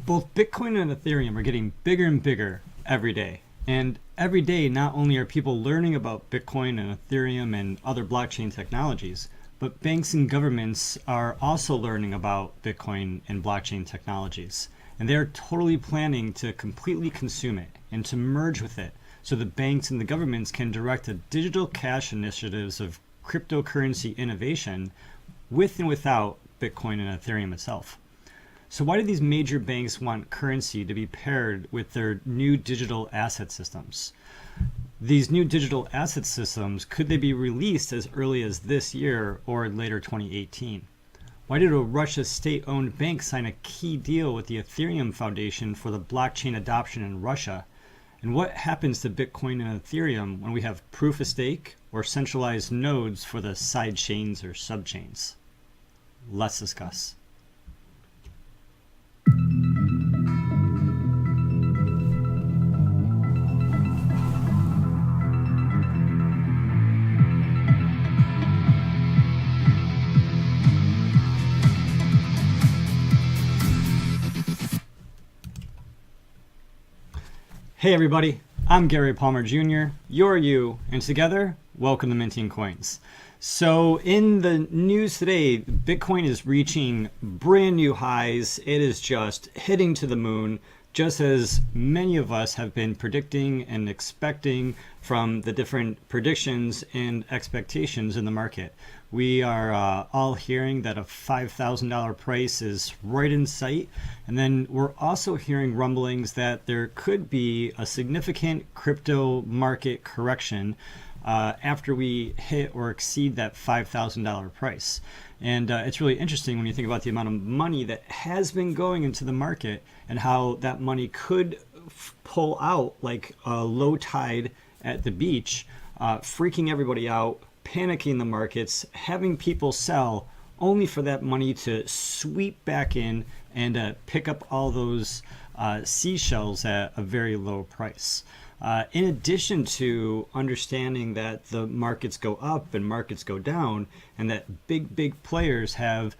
Both Bitcoin and Ethereum are getting bigger and bigger every day. And every day, not only are people learning about Bitcoin and Ethereum and other blockchain technologies, but banks and governments are also learning about Bitcoin and blockchain technologies. And they're totally planning to completely consume it and to merge with it so the banks and the governments can direct the digital cash initiatives of cryptocurrency innovation with and without Bitcoin and Ethereum itself. So why do these major banks want currency to be paired with their new digital asset systems? These new digital asset systems, could they be released as early as this year or later 2018? Why did a Russia state-owned bank sign a key deal with the Ethereum Foundation for the blockchain adoption in Russia? And what happens to Bitcoin and Ethereum when we have proof of stake or centralized nodes for the sidechains or subchains? Let's discuss. Hey everybody, I'm Gary Palmer Jr., you're you, and together, welcome to Minting Coins. So in the news today, Bitcoin is reaching brand new highs. It is just hitting to the moon, just as many of us have been predicting and expecting from the different predictions and expectations in the market. We are all hearing that a $5,000 price is right in sight. And then we're also hearing rumblings that there could be a significant crypto market correction after we hit or exceed that $5,000 price. And it's really interesting when you think about the amount of money that has been going into the market and how that money could pull out like a low tide at the beach, freaking everybody out, panicking the markets, having people sell only for that money to sweep back in and pick up all those seashells at a very low price. In addition to understanding that the markets go up and markets go down and that big players have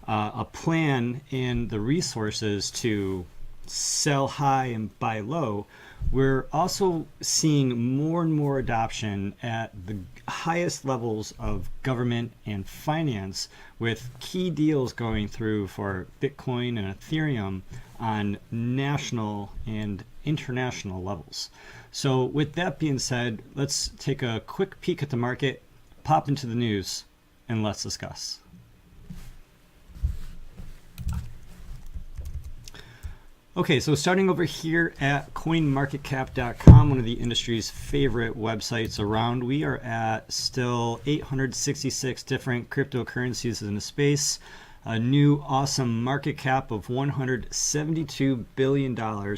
a plan and the resources to sell high and buy low, we're also seeing more and more adoption at the highest levels of government and finance, with key deals going through for Bitcoin and Ethereum on national and international levels. So with that being said, let's take a quick peek at the market, pop into the news, and let's discuss. Okay, so starting over here at coinmarketcap.com, one of the industry's favorite websites around, we are at still 866 different cryptocurrencies in the space, a new awesome market cap of $172 billion,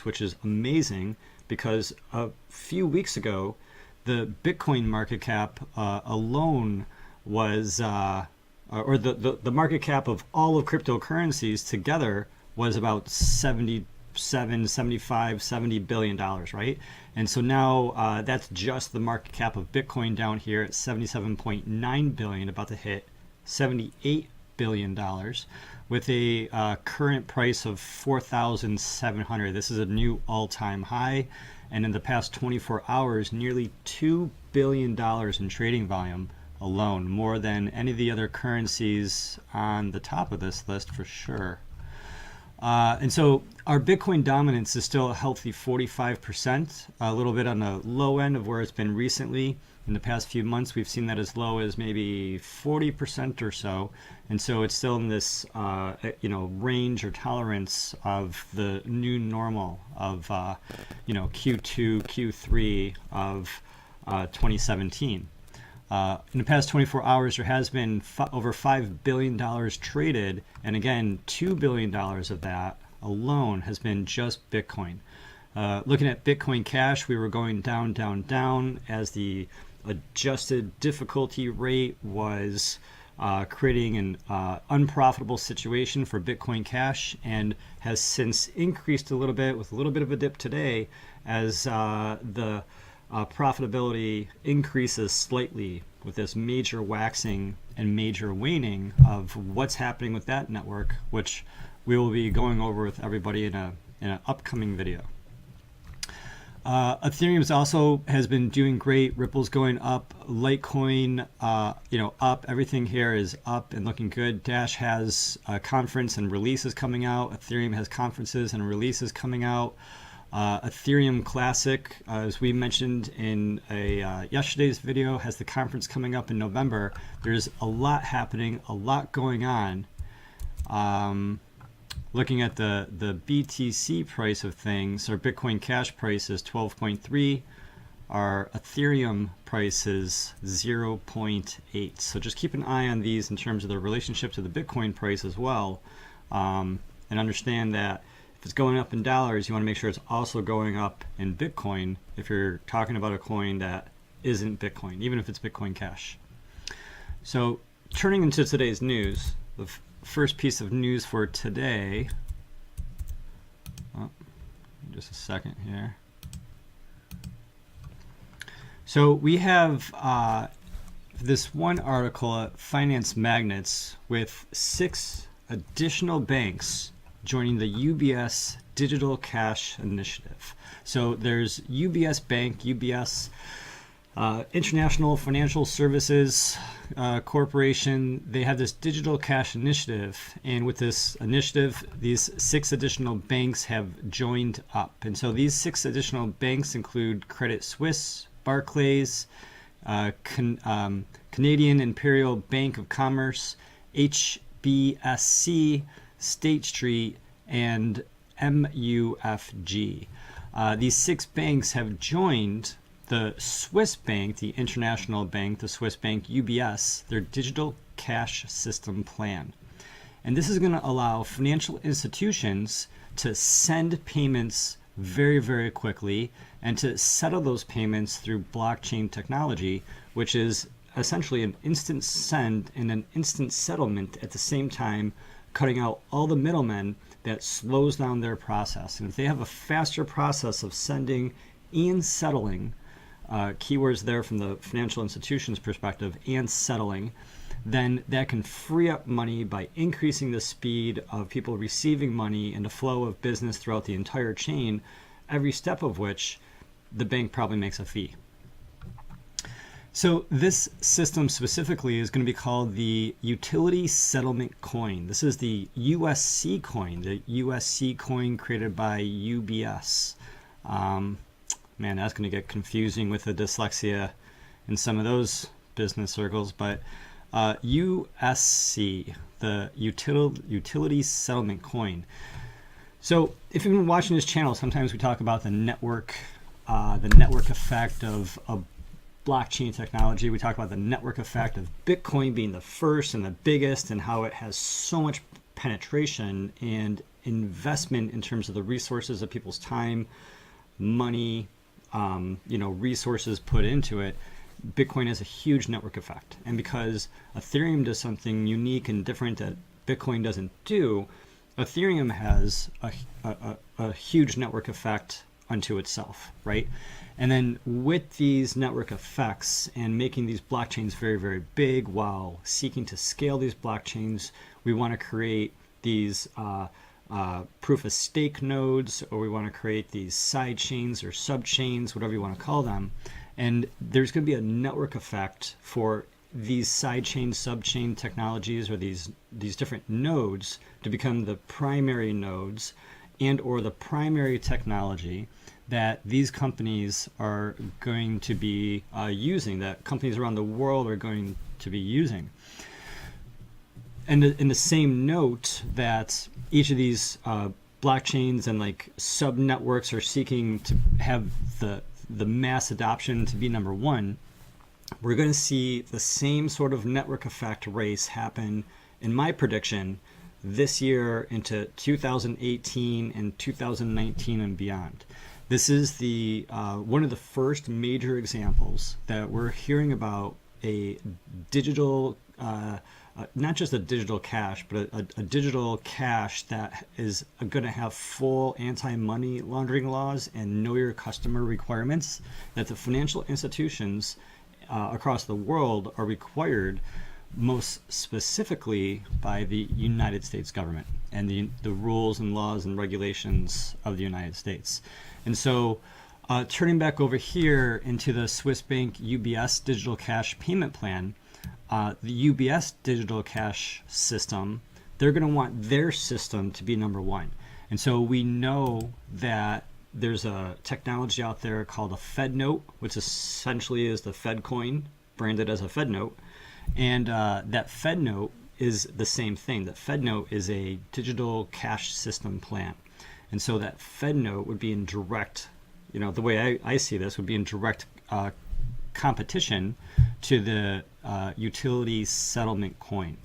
which is amazing because a few weeks ago, the Bitcoin market cap alone was, or the market cap of all of cryptocurrencies together was about $70 billion, right? And so now that's just the market cap of Bitcoin down here at 77.9 billion, about to hit $78 billion with a current price of 4,700. This is a new all-time high. And in the past 24 hours, nearly $2 billion in trading volume alone, more than any of the other currencies on the top of this list for sure. And so our Bitcoin dominance is still a healthy 45%, a little bit on the low end of where it's been recently. In the past few months, we've seen that as low as maybe 40% or so. And so it's still in this range or tolerance of the new normal of Q2, Q3 of 2017. In the past 24 hours, there has been over $5 billion traded. And again, $2 billion of that alone has been just Bitcoin. Looking at Bitcoin Cash, we were going down as the adjusted difficulty rate was creating an unprofitable situation for Bitcoin Cash, and has since increased a little bit with a little bit of a dip today as the profitability increases slightly with this major waxing and major waning of what's happening with that network, which we will be going over with everybody in in an upcoming video. Ethereum also has been doing great. Ripple's going up. Litecoin, up. Everything here is up and looking good. Dash has a conference and releases coming out. Ethereum has conferences and releases coming out. Ethereum Classic, as we mentioned in a yesterday's video, has the conference coming up in November. There's a lot happening, a lot going on. Looking at the BTC price of things, our Bitcoin Cash price is 12.3. Our Ethereum price is 0.8. So just keep an eye on these in terms of the relationship to the Bitcoin price as well. And understand that if it's going up in dollars, you want to make sure it's also going up in Bitcoin if you're talking about a coin that isn't Bitcoin, even if it's Bitcoin Cash. So turning into today's news, the first piece of news for today, just a second here. So we have this one article at Finance Magnets with 6 additional banks joining the UBS Digital Cash initiative. So there's UBS Bank, UBS International Financial Services Corporation. They have this digital cash initiative, and with this initiative, these 6 additional banks have joined up. And so these 6 additional banks include Credit Suisse, Barclays, Canadian Imperial Bank of Commerce, HBSC, State Street, and MUFG. These 6 banks have joined the Swiss bank, the international bank, the Swiss bank UBS, their digital cash system plan. And this is going to allow financial institutions to send payments very, very quickly and to settle those payments through blockchain technology, which is essentially an instant send and an instant settlement at the same time, cutting out all the middlemen that slows down their process. And if they have a faster process of sending and settling, keywords there from the financial institution's perspective, and settling, then that can free up money by increasing the speed of people receiving money and the flow of business throughout the entire chain, every step of which the bank probably makes a fee. So this system specifically is going to be called the Utility Settlement Coin. This is the USC coin, the USC coin created by UBS. Man, that's going to get confusing with the dyslexia in some of those business circles, but USC, the Utility Settlement Coin. So if you've been watching this channel, sometimes we talk about the network effect of blockchain technology. We talk about the network effect of Bitcoin being the first and the biggest, and how it has so much penetration and investment in terms of the resources of people's time, money, resources put into it. Bitcoin has a huge network effect. And because Ethereum does something unique and different that Bitcoin doesn't do, Ethereum has a huge network effect unto itself, right? And then with these network effects and making these blockchains very, very big while seeking to scale these blockchains, we want to create these proof of stake nodes, or we want to create these side chains or subchains, whatever you want to call them. And there's going to be a network effect for these sidechain, subchain technologies, or these different nodes to become the primary nodes and or the primary technology that these companies are going to be using, that companies around the world are going to be using. And in the same note that each of these blockchains and like sub networks are seeking to have the mass adoption to be number one, we're going to see the same sort of network effect race happen, in my prediction, this year into 2018 and 2019 and beyond. This is the one of the first major examples that we're hearing about a digital, not just a digital cash, but a digital cash that is going to have full anti-money laundering laws and know your customer requirements that the financial institutions across the world are required most specifically by the United States government and the rules and laws and regulations of the United States. And so turning back over here into the Swiss bank UBS Digital Cash payment plan, the UBS Digital Cash system, they're going to want their system to be number one. And so we know that there's a technology out there called a Fed note, which essentially is the Fed coin branded as a Fed note. And that Fed note is the same thing. That Fed note is a digital cash system plan. And so that Fed note would be in direct, the way I see this, would be in direct competition to the utility settlement coin.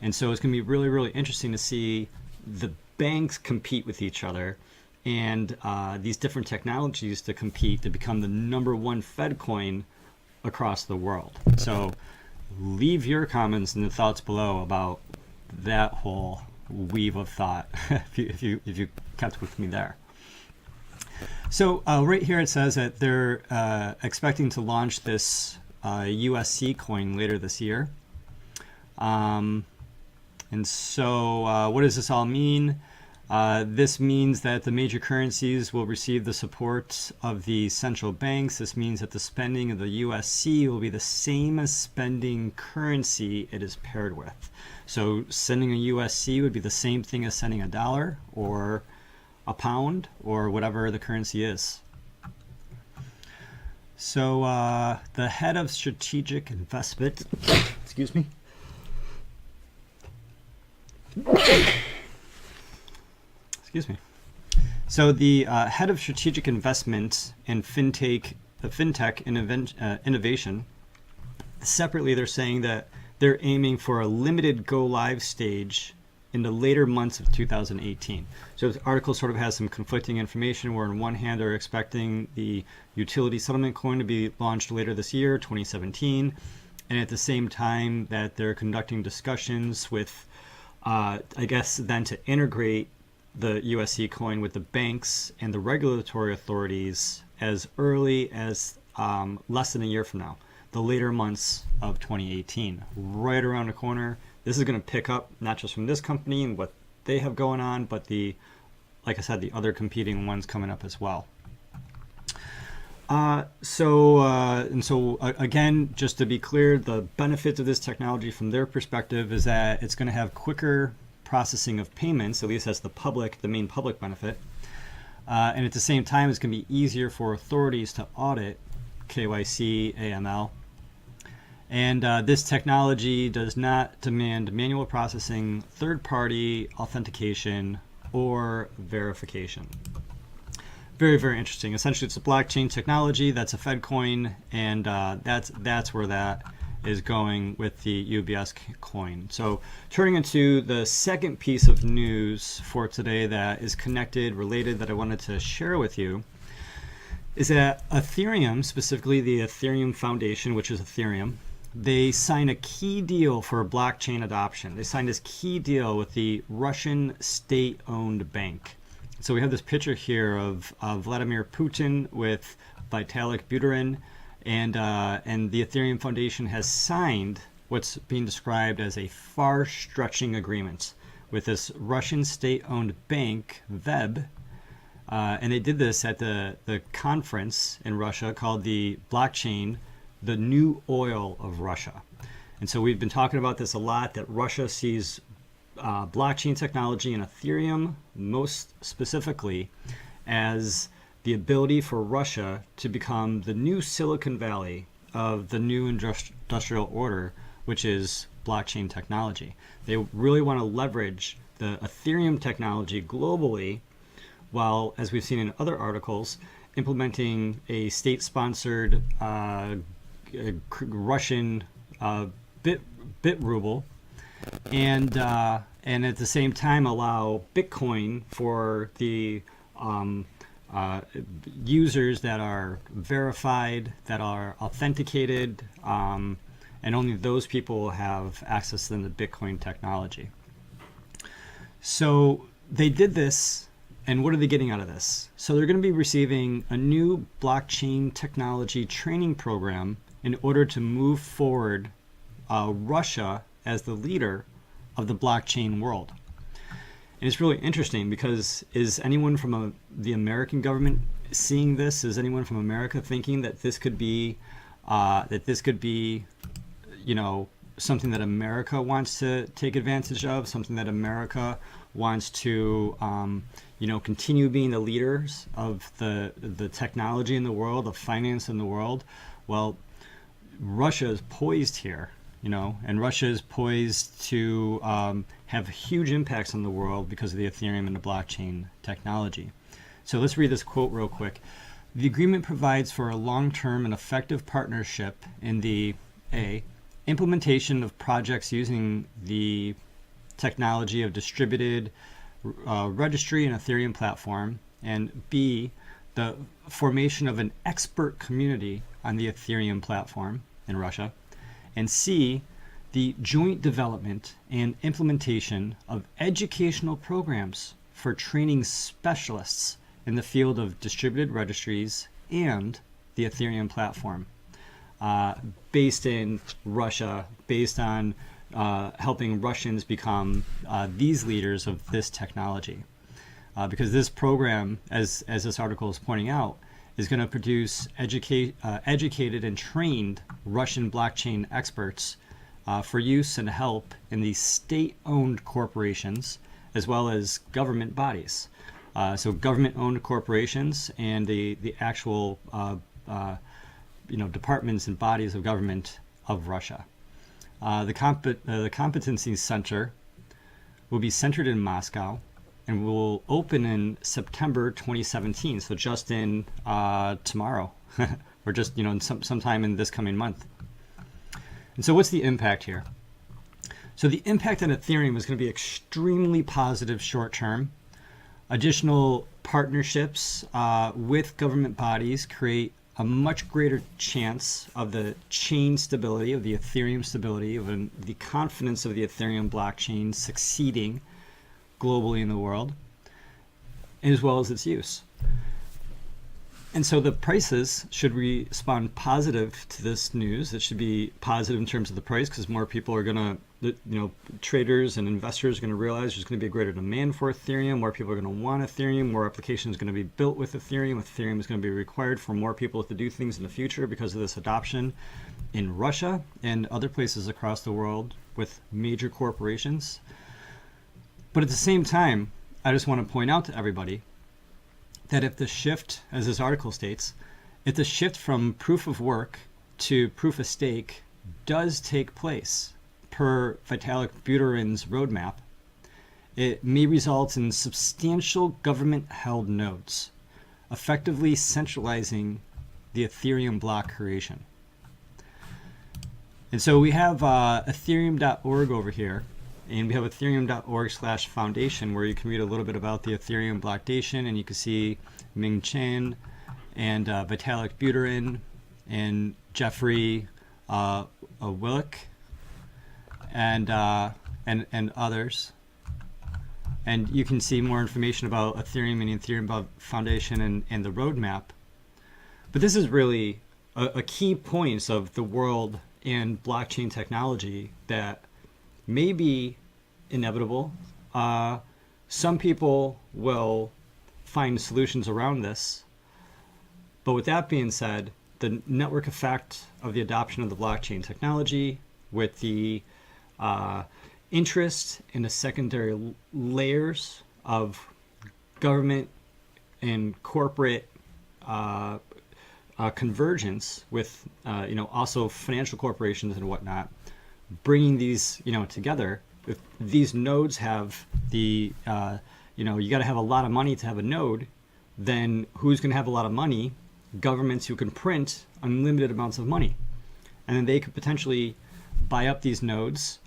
And so it's going to be really, really interesting to see the banks compete with each other and these different technologies to compete to become the number one Fed coin across the world. So leave your comments and the thoughts below about that whole weave of thought if you kept with me there. So right here it says that they're expecting to launch this USC coin later this year. And so what does this all mean? This means that the major currencies will receive the support of the central banks. This means that the spending of the USC will be the same as spending currency it is paired with. So sending a USC would be the same thing as sending a dollar or a pound or whatever the currency is. So the head of strategic investment, excuse me. Excuse me. So the head of strategic investment and fintech innovation, separately they're saying that they're aiming for a limited go live stage in the later months of 2018. So this article sort of has some conflicting information where on one hand they're expecting the utility settlement coin to be launched later this year, 2017, and at the same time that they're conducting discussions with, I guess then to integrate the USC coin with the banks and the regulatory authorities as early as less than a year from now, the later months of 2018, right around the corner. This is going to pick up not just from this company and what they have going on, but like I said, the other competing ones coming up as well. So again, just to be clear, the benefits of this technology from their perspective is that it's going to have quicker processing of payments, at least that's the main public benefit. And at the same time, it's going to be easier for authorities to audit KYC, AML. And this technology does not demand manual processing, third-party authentication, or verification. Very, very interesting. Essentially, it's a blockchain technology that's a Fed coin, and that's where that is going with the UBS coin. So turning into the second piece of news for today that is connected, related, that I wanted to share with you is that Ethereum, specifically the Ethereum Foundation, which is Ethereum, they signed a key deal for blockchain adoption. They signed this key deal with the Russian state-owned bank. So we have this picture here of Vladimir Putin with Vitalik Buterin, and the Ethereum Foundation has signed what's being described as a far-stretching agreement with this Russian state-owned bank, VEB, and they did this at the conference in Russia called the Blockchain, the New Oil of Russia. And so we've been talking about this a lot, that Russia sees blockchain technology and Ethereum most specifically as the ability for Russia to become the new Silicon Valley of the new industrial order, which is blockchain technology. They really want to leverage the Ethereum technology globally, while, as we've seen in other articles, implementing a state-sponsored Russian bit ruble, and at the same time allow Bitcoin for the users that are verified, that are authenticated, and only those people will have access to the Bitcoin technology. So they did this, and what are they getting out of this? So they're going to be receiving a new blockchain technology training program in order to move forward Russia as the leader of the blockchain world. And it's really interesting because is anyone from the American government seeing this? Is anyone from America thinking that this could be, you know, something that America wants to take advantage of, something that America wants to, you know, continue being the leaders of the technology in the world, of finance in the world? Well, Russia is poised here, you know, and Russia is poised to have huge impacts on the world because of the Ethereum and the blockchain technology. So let's read this quote real quick. The agreement provides for a long-term and effective partnership in the implementation of projects using the technology of distributed registry and Ethereum platform, and B, the formation of an expert community on the Ethereum platform in Russia, and C, the joint development and implementation of educational programs for training specialists in the field of distributed registries and the Ethereum platform, based in Russia, based on helping Russians become these leaders of this technology. Because this program, as this article is pointing out, is going to produce educated and trained Russian blockchain experts for use and help in the state-owned corporations as well as government bodies. So government-owned corporations and the actual you know, departments and bodies of government of Russia. The Competency Center will be centered in Moscow and will open in September 2017. So just in tomorrow, or just, you know, sometime in this coming month. And so what's the impact here? So the impact on Ethereum is going to be extremely positive short term. Additional partnerships with government bodies create a much greater chance of the chain stability, of the Ethereum stability, of the confidence of the Ethereum blockchain succeeding globally in the world, as well as its use. And so the prices should respond positive to this news. It should be positive in terms of the price because more people are going to, you know, traders and investors are going to realize there's going to be a greater demand for Ethereum. More people are going to want Ethereum. More applications are going to be built with Ethereum. Ethereum is going to be required for more people to do things in the future because of this adoption in Russia and other places across the world with major corporations. But at the same time, I just want to point out to everybody that if the shift, as this article states, if the shift from proof of work to proof of stake does take place per Vitalik Buterin's roadmap, it may result in substantial government-held nodes, effectively centralizing the Ethereum block creation. And so we have ethereum.org over here, and we have ethereum.org/foundation where you can read a little bit about the Ethereum blockchain, and you can see Ming Chen and Vitalik Buterin and Jeffrey Willick and others. And you can see more information about Ethereum and the Ethereum Foundation and the roadmap. But this is really a key point of the world and blockchain technology that may be inevitable. Some people will find solutions around this. But with that being said, the network effect of the adoption of the blockchain technology with the interest in the secondary layers of government and corporate convergence with you know, also financial corporations and whatnot, bringing these, you know, together. If these nodes have the you know, you got to have a lot of money to have a node, then who's going to have a lot of money? Governments who can print unlimited amounts of money, and then they could potentially buy up these nodes,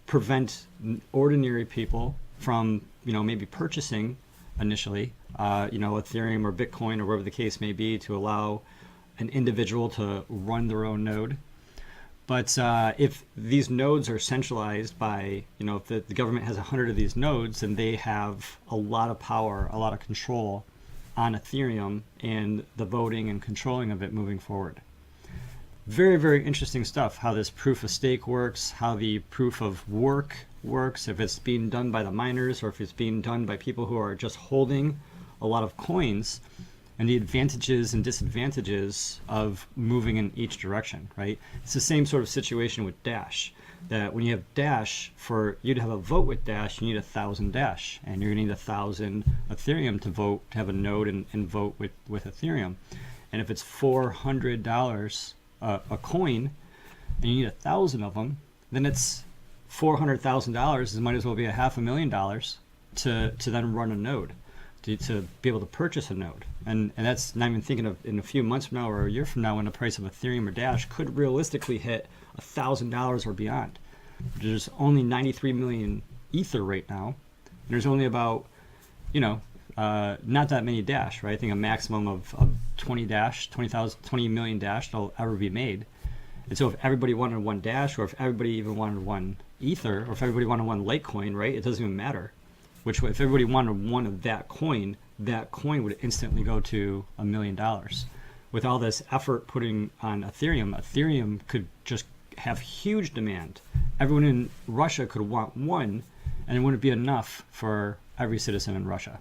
prevent ordinary people from, you know, maybe purchasing initially, you know, Ethereum or Bitcoin or whatever the case may be, to allow an individual to run their own node. But if these nodes are centralized by, you know, if the government has 100 of these nodes, then they have a lot of power, a lot of control on Ethereum and the voting and controlling of it moving forward. very, very interesting stuff, how this proof of stake works, how the proof of work works, if it's being done by the miners or if it's being done by people who are just holding a lot of coins, and the advantages and disadvantages of moving in each direction, right? It's the same sort of situation with Dash, that when you have Dash, for you to have a vote with Dash, you need 1,000 Dash, and you're gonna need 1,000 Ethereum to vote, to have a node and vote with Ethereum. And if it's $400 a coin, and you need 1,000 of them, then it's $400,000. It might as well be $500,000 to then run a node, to be able to purchase a node. And that's not even thinking of in a few months from now or a year from now when the price of Ethereum or Dash could realistically hit $1,000 or beyond. There's only 93 million Ether right now, and there's only about, not that many Dash, right? I think a maximum of 20 million Dash that'll ever be made. And so if everybody wanted one Dash, or if everybody even wanted one Ether, or if everybody wanted one Litecoin, right? It doesn't even matter. Which way, if everybody wanted one of that coin would instantly go to $1 million. With all this effort putting on Ethereum could just have huge demand. Everyone in Russia could want one, and it wouldn't be enough for every citizen in Russia.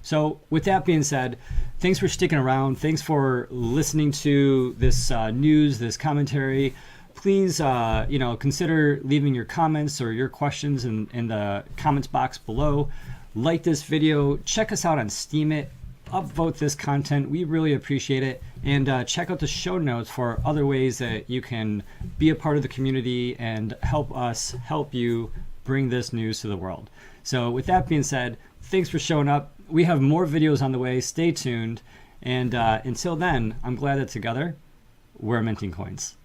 So with that being said, thanks for sticking around. Thanks for listening to this news, this commentary. Please, consider leaving your comments or your questions in the comments box below. Like this video. Check us out on Steemit. Upvote this content. We really appreciate it. And check out the show notes for other ways that you can be a part of the community and help us help you bring this news to the world. So with that being said, thanks for showing up. We have more videos on the way. Stay tuned. And until then, I'm glad that together we're minting coins.